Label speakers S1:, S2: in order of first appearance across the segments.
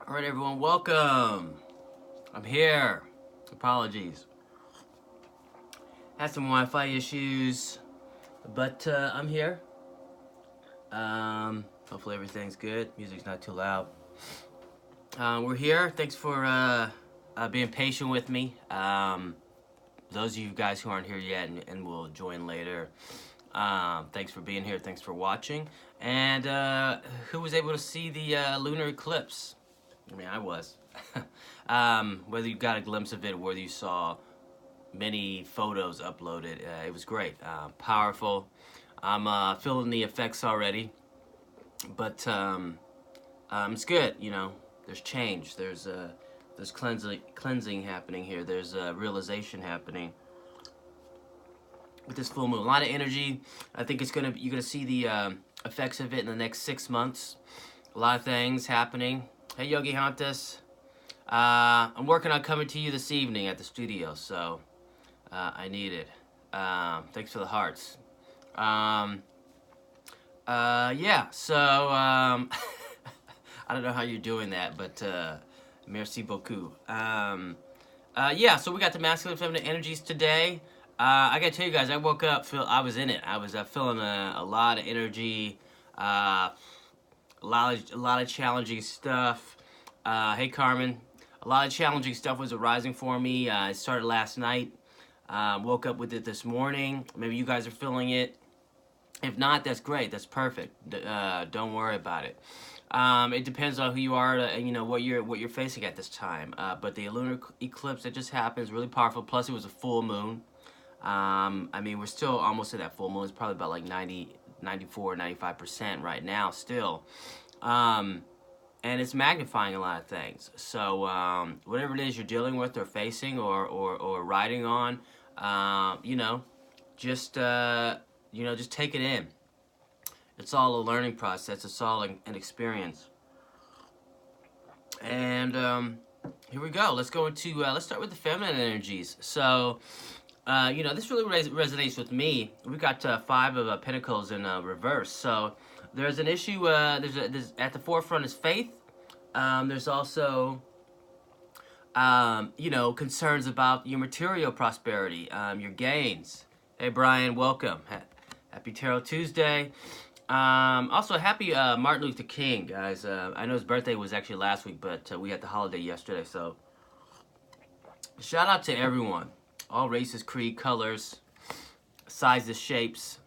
S1: All right, everyone, welcome. I'm here. Apologies. Had some Wi-Fi issues, but I'm here. Hopefully everything's good. Music's not too loud. We're here. Thanks for being patient with me. Those of you guys who aren't here yet and will join later, thanks for being here. Thanks for watching. And who was able to see the lunar eclipse? I mean, I was. Whether you got a glimpse of it, whether you saw many photos uploaded, it was great. Powerful. I'm feeling the effects already. But it's good, you know. There's change. There's cleansing happening here. There's realization happening with this full moon. A lot of energy. I think you're gonna see the effects of it in the next 6 months. A lot of things happening. Hey, Yogi Hantas. I'm working on coming to you this evening at the studio, so I need it. Thanks for the hearts. Yeah, so I don't know how you're doing that, but merci beaucoup. Yeah, so we got the masculine and feminine energies today. I gotta tell you guys, I woke up, I was in it. I was feeling a lot of energy, a lot of challenging stuff. Hey, Carmen. A lot of challenging stuff was arising for me. It started last night. Woke up with it this morning. Maybe you guys are feeling it. If not, that's great. That's perfect. Don't worry about it. It depends on who you are, and you know what you're facing at this time. But the lunar eclipse that just happened is really powerful. Plus, it was a full moon. I mean, we're still almost at that full moon. It's probably about like 94, 95% right now still. And it's magnifying a lot of things. So whatever it is you're dealing with or facing or riding on, you know, just take it in. It's all a learning process. It's all an experience. And here we go. Let's go into let's start with the feminine energies. So you know, this really resonates with me. We got 5 of Pentacles in reverse. So there's an issue. There's at the forefront is faith. There's also you know, concerns about your material prosperity, your gains. Hey, Brian, welcome. Happy Tarot Tuesday. Also, happy Martin Luther King, guys. I know his birthday was actually last week, but we had the holiday yesterday. So shout out to everyone. All races, creed, colors, sizes, shapes.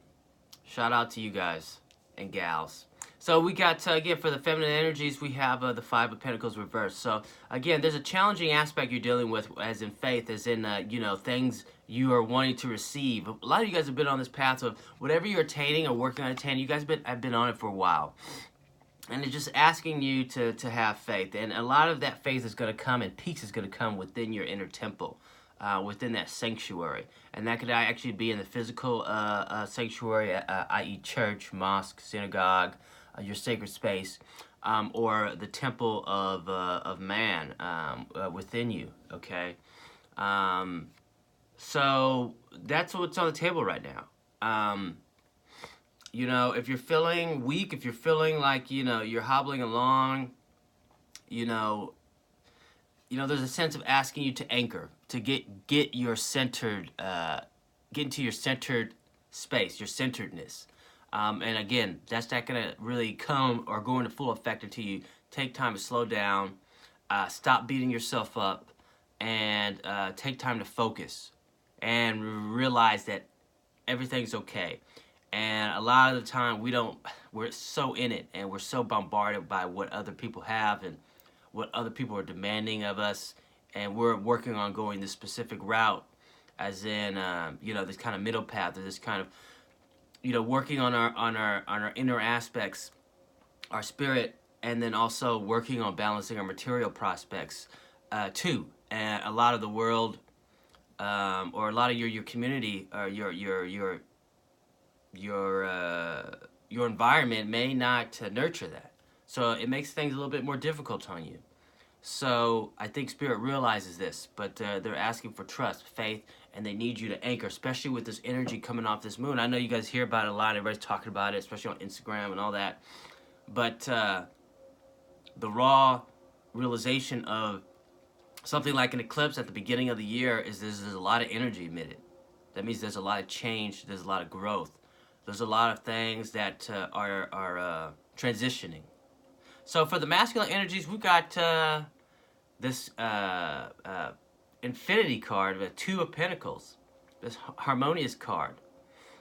S1: Shout out to you guys and gals. So we got, again, for the feminine energies, we have the 5 of Pentacles reversed. So, again, there's a challenging aspect you're dealing with, as in faith, as in, you know, things you are wanting to receive. A lot of you guys have been on this path of whatever you're attaining or working on attaining, you guys have been on it for a while. And it's just asking you to have faith. And a lot of that faith is going to come, and peace is going to come within your inner temple. Within that sanctuary, and that could actually be in the physical sanctuary, i.e. church, mosque, synagogue, your sacred space, or the temple of man within you. Okay, so that's what's on the table right now. You know, if you're feeling weak, if you're feeling like, you know, you're hobbling along, you know, there's a sense of asking you to anchor, to get your centered, get into your centered space, your centeredness. And again, that's not gonna really come or go into full effect until you take time to slow down, stop beating yourself up, and take time to focus and realize that everything's okay. And a lot of the time we're so in it, and we're so bombarded by what other people have and what other people are demanding of us, and we're working on going this specific route, as in, you know, this kind of middle path, or this kind of, you know, working on our inner aspects, our spirit, and then also working on balancing our material prospects, too. And a lot of the world, or a lot of your community, or your environment may not nurture that. So it makes things a little bit more difficult on you. So I think Spirit realizes this, but they're asking for trust, faith, and they need you to anchor, especially with this energy coming off this moon. I know you guys hear about it a lot. Everybody's talking about it, especially on Instagram and all that. But the raw realization of something like an eclipse at the beginning of the year is there's a lot of energy emitted. That means there's a lot of change, there's a lot of growth. There's a lot of things that are transitioning. So for the masculine energies, we've got this infinity card, the Two of Pentacles, this harmonious card.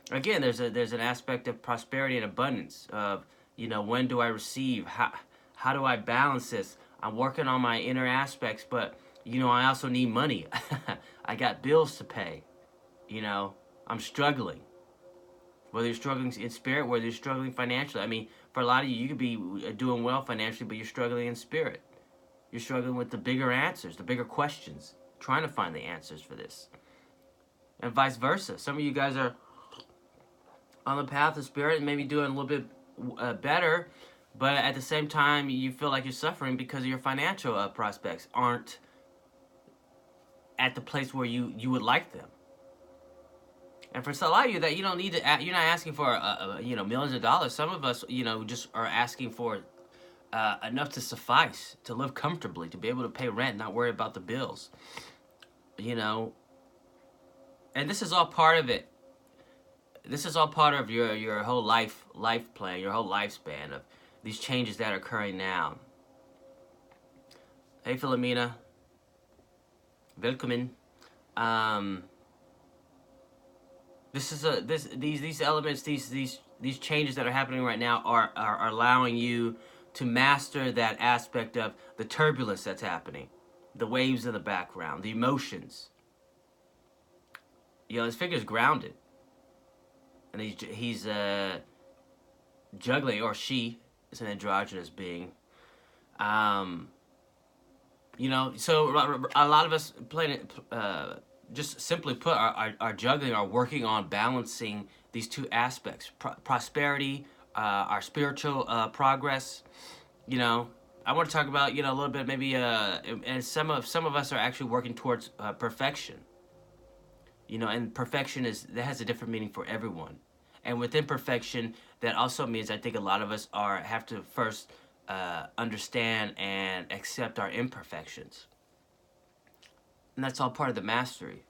S1: Again, there's an aspect of prosperity and abundance of, when do I receive? How do I balance this? I'm working on my inner aspects, but, I also need money. I got bills to pay. I'm struggling. Whether you're struggling in spirit, whether you're struggling financially. I mean, for a lot of you, you could be doing well financially, but you're struggling in spirit. You're struggling with the bigger answers, the bigger questions, trying to find the answers for this. And vice versa. Some of you guys are on the path of spirit and maybe doing a little bit better, but at the same time, you feel like you're suffering because your financial prospects aren't at the place where you would like them. And for a lot of you, that you don't need to, you're not asking for millions of dollars. Some of us, just are asking for enough to suffice, to live comfortably, to be able to pay rent, not worry about the bills. And this is all part of it. This is all part of your whole life plan, your whole lifespan of these changes that are occurring now. Hey, Philomena. Welcome. These elements, these changes that are happening right now are allowing you to master that aspect of the turbulence that's happening, the waves in the background, the emotions. This figure's grounded, and he's juggling, or she is an androgynous being. So a lot of us just simply put, are juggling, are working on balancing these two aspects: prosperity, our spiritual progress. I want to talk about a little bit, maybe, and some of us are actually working towards perfection. And perfection that has a different meaning for everyone. And within perfection, that also means I think a lot of us have to first understand and accept our imperfections. And that's all part of the mastery.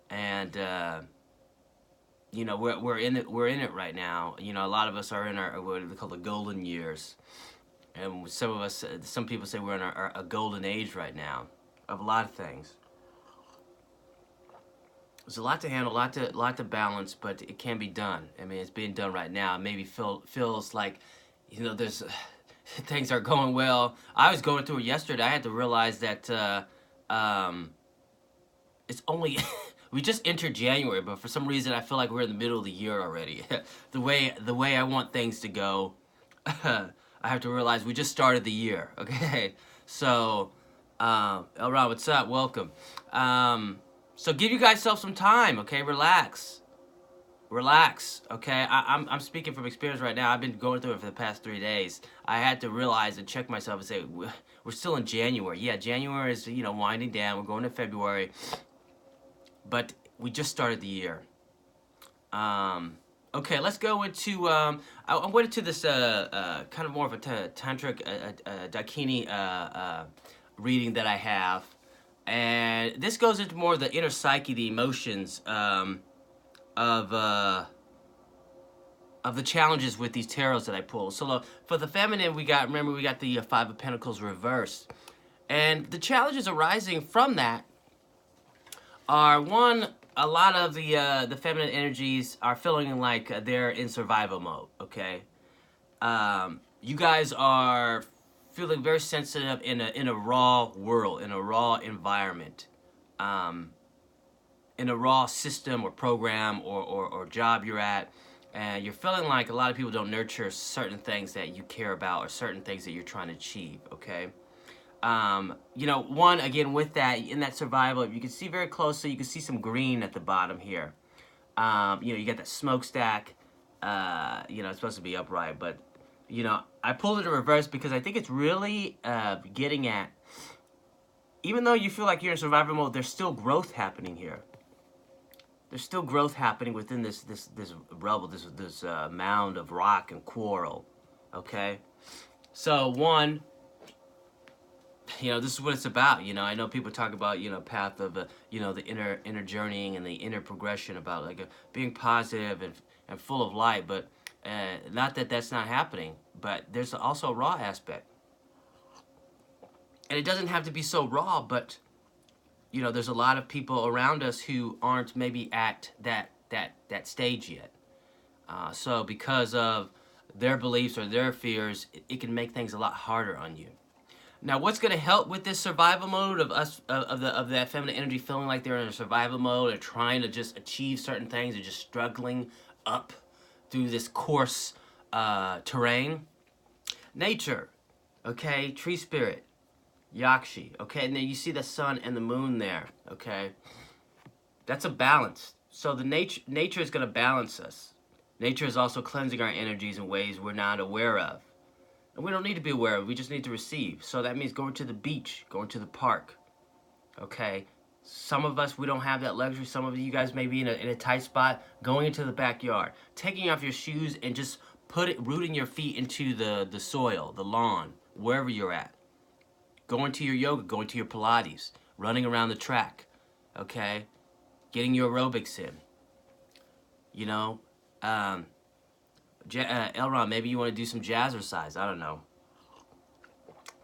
S1: And we're in it right now. A lot of us are in our what they call the golden years, and some people say we're in a golden age right now of a lot of things. There's a lot to handle, a lot to balance, but it can be done. I mean, it's being done right now. It maybe feels like there's things are going well. I was going through it yesterday. I had to realize that it's only we just entered January, but for some reason I feel like we're in the middle of the year already. the way I want things to go, I have to realize we just started the year. Okay, so Elron, what's up? Welcome. So give you guys some time. Okay, relax. Okay, I'm speaking from experience right now. I've been going through it for the past 3 days. I had to realize and check myself and say we're still in January. Yeah, January is winding down. We're going to February, but we just started the year. Okay, let's go into I went into this kind of more of a tantric Dakini reading that I have, and this goes into more of the inner psyche, the emotions of the challenges with these tarots that I pull. So for the feminine, we got the Five of Pentacles reversed, and the challenges arising from that are, one, a lot of the feminine energies are feeling like they're in survival mode. Okay, you guys are feeling very sensitive in a raw world, in a raw environment, in a raw system or program or job you're at, and you're feeling like a lot of people don't nurture certain things that you care about or certain things that you're trying to achieve. Okay. One, again, with that, in that survival, you can see very closely, you can see some green at the bottom here. You got that smokestack, it's supposed to be upright, but, I pulled it in reverse because I think it's really getting at, even though you feel like you're in survival mode, there's still growth happening here. There's still growth happening within this rubble, this mound of rock and coral, okay? So, one, this is what it's about. I know people talk about, path of, the inner journeying and the inner progression about like being positive and full of light, but not that that's not happening, but there's also a raw aspect. And it doesn't have to be so raw, but, there's a lot of people around us who aren't maybe at that stage yet. So because of their beliefs or their fears, it can make things a lot harder on you. Now, what's going to help with this survival mode of us of that feminine energy feeling like they're in a survival mode or trying to just achieve certain things or just struggling up through this coarse terrain? Nature, okay, tree spirit, Yakshi, okay, and then you see the sun and the moon there, okay? That's a balance. So the nature is going to balance us. Nature is also cleansing our energies in ways we're not aware of. And we don't need to be aware of, we just need to receive. So that means going to the beach, going to the park, okay? Some of us, we don't have that luxury. Some of you guys may be in a tight spot, going into the backyard, taking off your shoes and just rooting your feet into the soil, the lawn, wherever you're at. Going to your yoga, going to your Pilates, running around the track, okay? Getting your aerobics in. Elron, maybe you want to do some jazzercise. I don't know.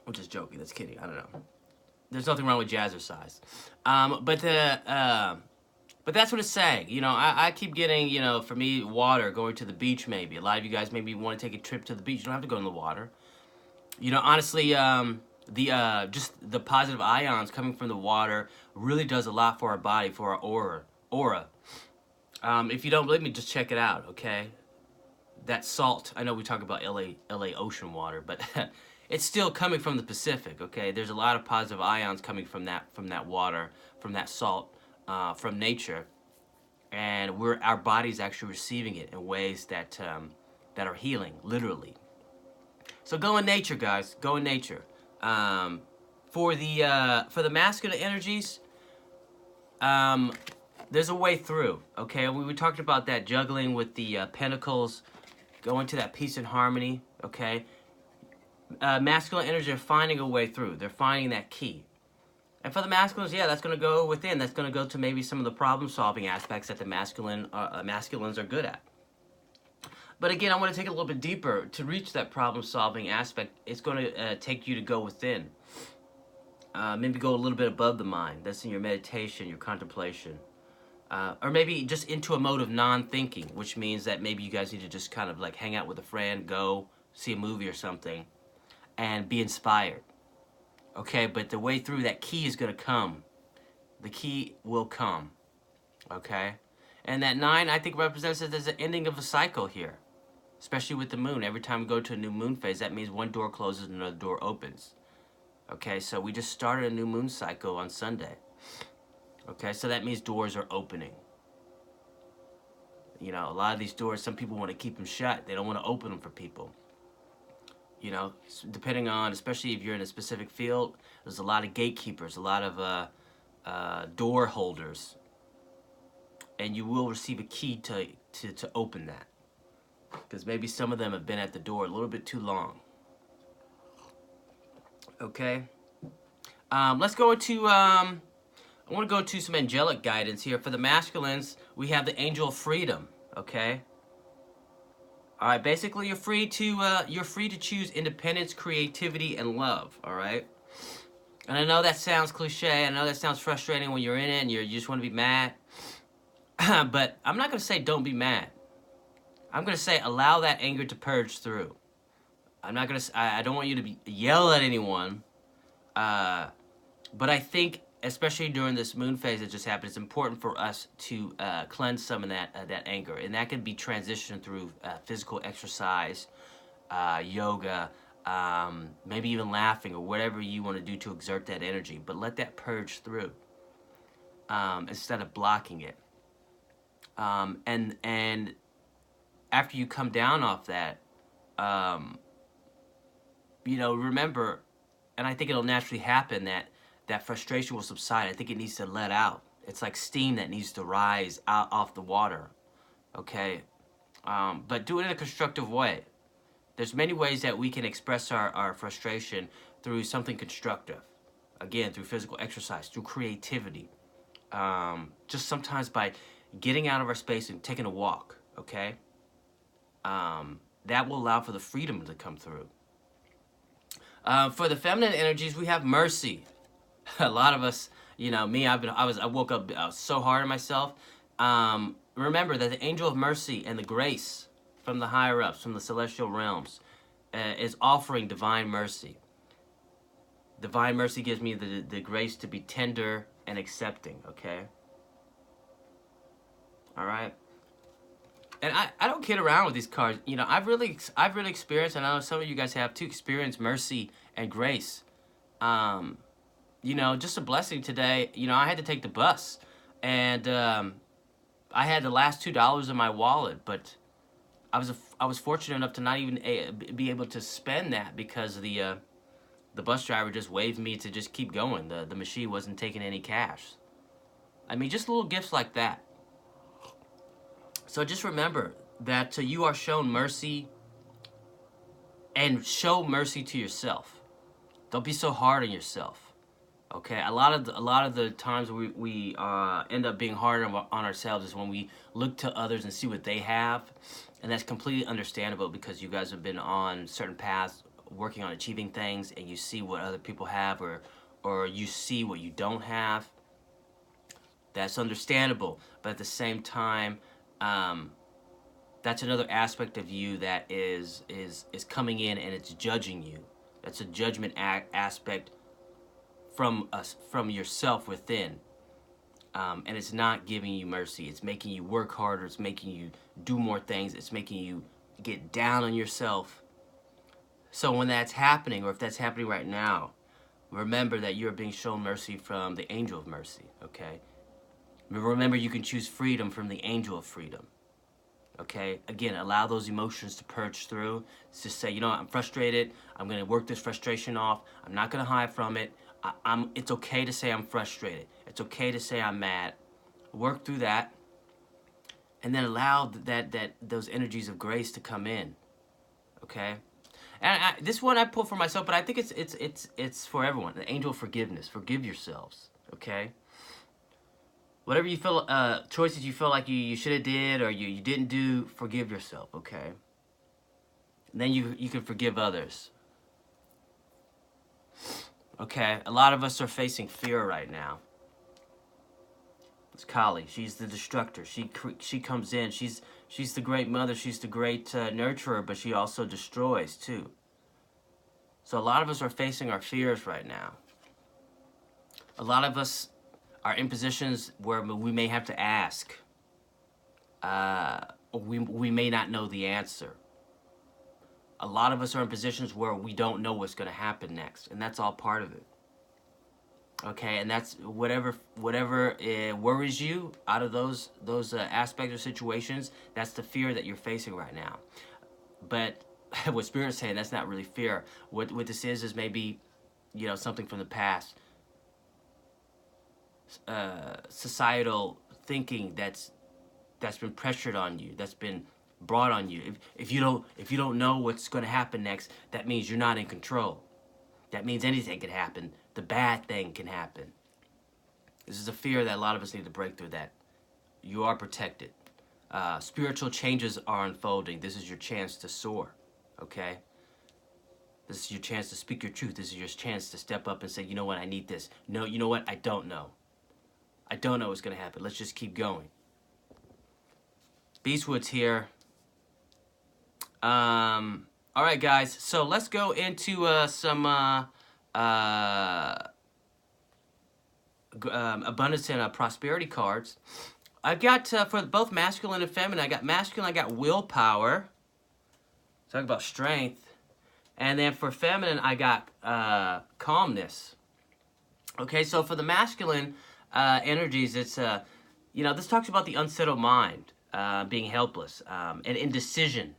S1: I'm just joking. That's kidding. I don't know. There's nothing wrong with jazzercise. But that's what it's saying. I keep getting, for me, water, going to the beach maybe. A lot of you guys maybe want to take a trip to the beach. You don't have to go in the water. Honestly, just the positive ions coming from the water really does a lot for our body, for our aura. If you don't believe me, just check it out, okay? That salt, I know we talk about LA ocean water, but it's still coming from the Pacific, okay? There's a lot of positive ions coming from that water, from that salt, from nature, and our body's actually receiving it in ways that are healing, literally. So go in nature, guys. Go in nature. For the masculine energies, there's a way through, okay? We talked about that juggling with the pentacles, going to that peace and harmony, okay? Masculine energy are finding a way through. They're finding that key. And for the masculines, yeah, that's going to go within. That's going to go to maybe some of the problem-solving aspects that the masculines are good at. But again, I want to take it a little bit deeper. To reach that problem-solving aspect, it's going to take you to go within. Maybe go a little bit above the mind. That's in your meditation, your contemplation. Or maybe just into a mode of non-thinking, which means that maybe you guys need to just kind of like hang out with a friend, go see a movie or something, and be inspired. Okay, but the way through, that key is going to come. The key will come. Okay? And that 9, I think, represents it as an ending of a cycle here. Especially with the moon. Every time we go to a new moon phase, that means one door closes and another door opens. Okay, so we just started a new moon cycle on Sunday. Okay, so that means doors are opening. A lot of these doors, some people want to keep them shut. They don't want to open them for people. Depending on, especially if you're in a specific field, there's a lot of gatekeepers, a lot of door holders. And you will receive a key to open that. Because maybe some of them have been at the door a little bit too long. Okay? Let's go into... I want to go to some angelic guidance here. For the masculines, we have the angel of freedom, okay? All right, basically you're free to choose independence, creativity, and love, all right? And I know that sounds cliche. I know that sounds frustrating when you're in it and you just want to be mad. But I'm not going to say don't be mad. I'm going to say allow that anger to purge through. I don't want you to yell at anyone. But I think, especially during this moon phase that just happened, it's important for us to cleanse some of that anger. And that can be transitioned through physical exercise, yoga, maybe even laughing or whatever you want to do to exert that energy. But let that purge through instead of blocking it. And after you come down off that, remember, and I think it'll naturally happen that frustration will subside. I think it needs to let out. It's like steam that needs to rise out off the water, okay? But do it in a constructive way. There's many ways that we can express our frustration through something constructive, Again, through physical exercise, through creativity. Just sometimes by getting out of our space and taking a walk, okay? That will allow for the freedom to come through. For the feminine energies, we have mercy. A lot of us, you know, me, I woke up so hard on myself. Remember that the angel of mercy and the grace from the higher ups, from the celestial realms, is offering divine mercy. Divine mercy gives me the grace to be tender and accepting, okay? All right? And I don't kid around with these cards. You know, I've really experienced, and I know some of you guys have too, experienced mercy and grace. You know, just a blessing today. You know, I had to take the bus, and I had the last $2 in my wallet, but I was fortunate enough to not even be able to spend that because the bus driver just waved me to just keep going. The machine wasn't taking any cash. I mean, just little gifts like that. So just remember that you are shown mercy, and show mercy to yourself. Don't be so hard on yourself. Okay, a lot of the times we end up being hard on ourselves is when we look to others and see what they have, and that's completely understandable because you guys have been on certain paths, working on achieving things, and you see what other people have, or you see what you don't have. That's understandable, but at the same time, that's another aspect of you that is coming in and it's judging you. That's a judgment aspect from yourself within, and it's not giving you mercy. It's making you work harder. It's making you do more things. It's making you get down on yourself. So when that's happening, or if that's happening right now, remember that you're being shown mercy from the angel of mercy, okay? Remember, you can choose freedom from the angel of freedom. Okay? Again, allow those emotions to purge through. Just say, you know what, I'm frustrated. I'm going to work this frustration off. I'm not going to hide from it. It's okay to say I'm frustrated. It's okay to say I'm mad. Work through that. And then allow those energies of grace to come in. Okay? And this one I pulled for myself, but I think it's for everyone. The angel of forgiveness. Forgive yourselves. Okay? Whatever you feel, choices you feel like you should have did or you didn't do, forgive yourself, okay? And then you can forgive others. Okay, a lot of us are facing fear right now. It's Kali. She's the destructor. She comes in. She's the great mother. She's the great nurturer, but she also destroys too. So a lot of us are facing our fears right now. A lot of us are in positions where we may have to ask. We may not know the answer. A lot of us are in positions where we don't know what's going to happen next, and that's all part of it. Okay, and that's whatever worries you out of those aspects or situations. That's the fear that you're facing right now. But what Spirit's saying, that's not really fear. What this is maybe, you know, something from the past. Societal thinking that's been pressured on you, that's been brought on you. If you don't know what's going to happen next, that means you're not in control. That means anything can happen. The bad thing can happen. This is a fear that a lot of us need to break through, that you are protected. Spiritual changes are unfolding. This is your chance to soar, okay? This is your chance to speak your truth. This is your chance to step up and say, you know what, I need this. No, you know what, I don't know. I don't know what's going to happen. Let's just keep going. Beastwood's here. All right, guys. So let's go into some abundance and prosperity cards. I've got, for both masculine and feminine, I got masculine, I got willpower. Talk about strength. And then for feminine, I got calmness. Okay, so for the masculine energies, it's, you know, this talks about the unsettled mind, being helpless, and indecision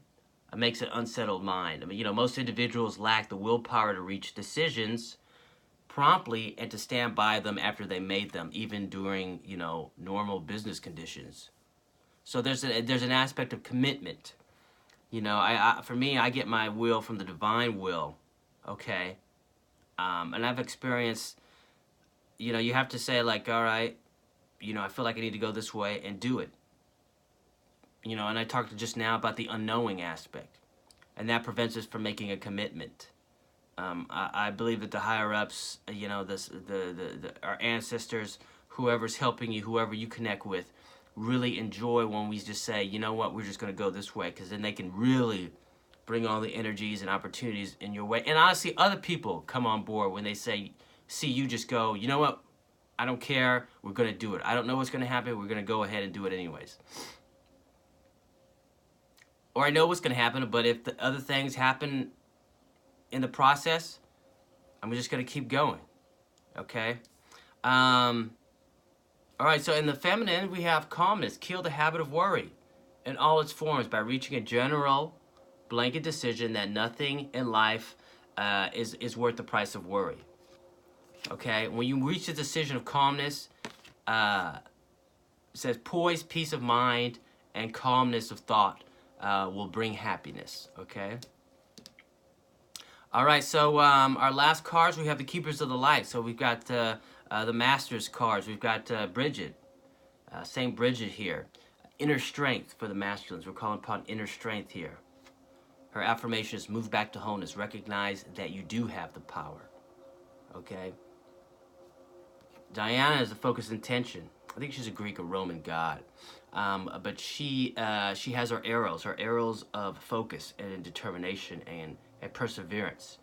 S1: makes an unsettled mind. I mean, you know, most individuals lack the willpower to reach decisions promptly and to stand by them after they made them, even during, you know, normal business conditions. So there's an aspect of commitment. You know, for me, I get my will from the divine will, okay? And I've experienced you know, you have to say like, all right, you know, I feel like I need to go this way and do it. You know, and I talked just now about the unknowing aspect, and that prevents us from making a commitment. I believe that the higher ups, you know, our ancestors, whoever's helping you, whoever you connect with, really enjoy when we just say, you know what, we're just going to go this way, because then they can really bring all the energies and opportunities in your way. And honestly, other people come on board when they say, see you just go, you know what, I don't care, we're going to do it. I don't know what's going to happen, we're going to go ahead and do it anyways. Or I know what's going to happen, but if the other things happen in the process, I'm just going to keep going. Okay? All right, so in the feminine, we have calmness. Kill the habit of worry in all its forms by reaching a general blanket decision that nothing in life is worth the price of worry. Okay? When you reach a decision of calmness, it says poise, peace of mind, and calmness of thought will bring happiness. Okay? All right, so our last cards, we have the Keepers of the Light. So we've got the Masters cards. We've got Bridget, Saint Bridget here. Inner strength for the masculines. We're calling upon inner strength here. Her affirmation is move back to wholeness. Recognize that you do have the power. Okay? Diana is the focused intention. I think she's a Greek or Roman god. But she has her arrows of focus and determination and perseverance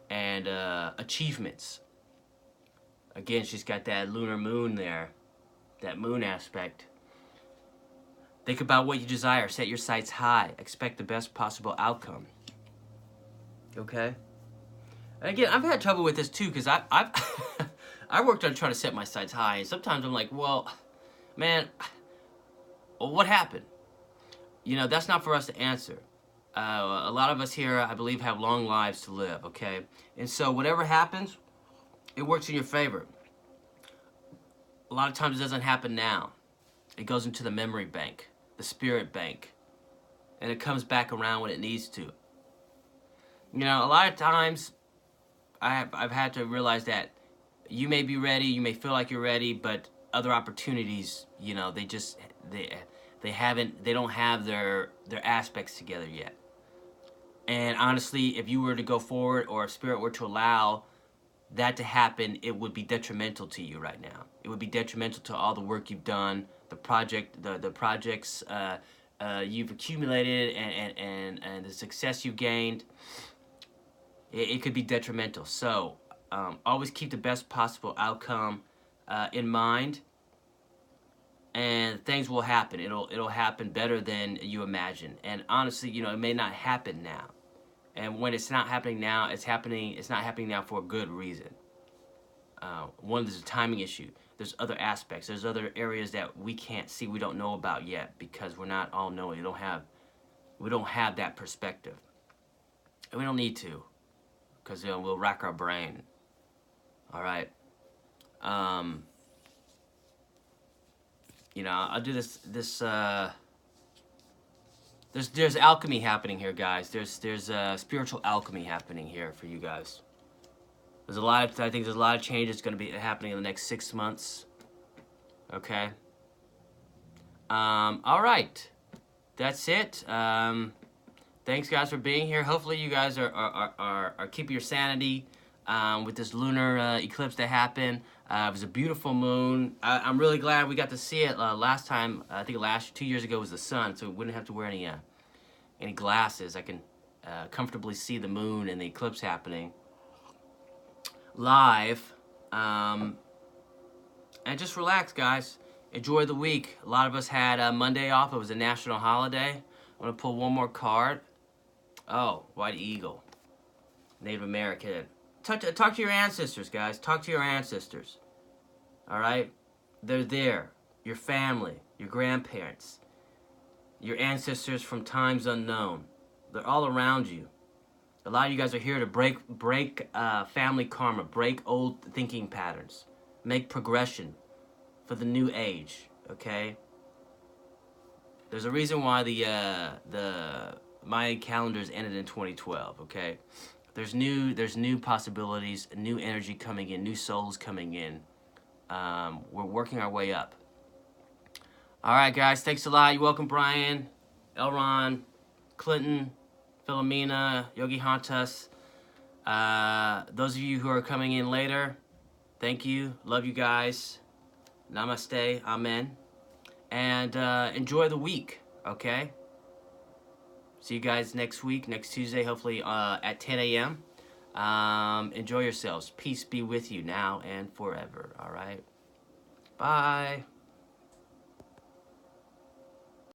S1: and achievements. Again, she's got that lunar moon there, that moon aspect. Think about what you desire. Set your sights high. Expect the best possible outcome. Okay? And again, I've had trouble with this too, because I've I worked on trying to set my sights high, and sometimes I'm like, well, man, what happened? You know, that's not for us to answer. A lot of us here, I believe, have long lives to live, okay? And so whatever happens, it works in your favor. A lot of times it doesn't happen now. It goes into the memory bank, the spirit bank, and it comes back around when it needs to. You know, a lot of times I've had to realize that you may be ready, you may feel like you're ready, but other opportunities, you know, they don't have their aspects together yet. And honestly, if you were to go forward, or if spirit were to allow that to happen, it would be detrimental to you right now. It would be detrimental to all the work you've done, the projects you've accumulated, and the success you gained. It could be detrimental. So always keep the best possible outcome in mind, and things will happen. It'll happen better than you imagine. And honestly, you know, it may not happen now. And when it's not happening now, it's not happening now for a good reason. One, there's a timing issue. There's other aspects. There's other areas that we can't see, we don't know about yet, because we're not all knowing. We don't have that perspective. And we don't need to, because we'll rack our brain. All right. You know, I'll do this. There's alchemy happening here, guys. There's spiritual alchemy happening here for you guys. I think there's a lot of changes going to be happening in the next 6 months. Okay. All right. That's it. Thanks, guys, for being here. Hopefully, you guys are keeping your sanity with this lunar eclipse that happened. It was a beautiful moon. I'm really glad we got to see it last time. I think 2 years ago was the sun, so we wouldn't have to wear any glasses. I can comfortably see the moon and the eclipse happening live. And just relax, guys. Enjoy the week. A lot of us had Monday off. It was a national holiday. I'm going to pull one more card. Oh, White Eagle. Native American. Talk to your ancestors, guys. Talk to your ancestors. All right? They're there. Your family, your grandparents, your ancestors from times unknown. They're all around you. A lot of you guys are here to break family karma, break old thinking patterns, make progression for the new age, okay? There's a reason why the Mayan calendars ended in 2012, okay? There's new possibilities, new energy coming in, new souls coming in We're working our way up. All right, guys. Thanks a lot. You're welcome, Brian, Elron, Clinton, Philomena, Yogi Hantas. Those of you who are coming in later, thank you. Love you guys. Namaste. Amen. And enjoy the week, okay? See you guys next week, next Tuesday, hopefully at 10 a.m. Enjoy yourselves. Peace be with you now and forever, all right? Bye.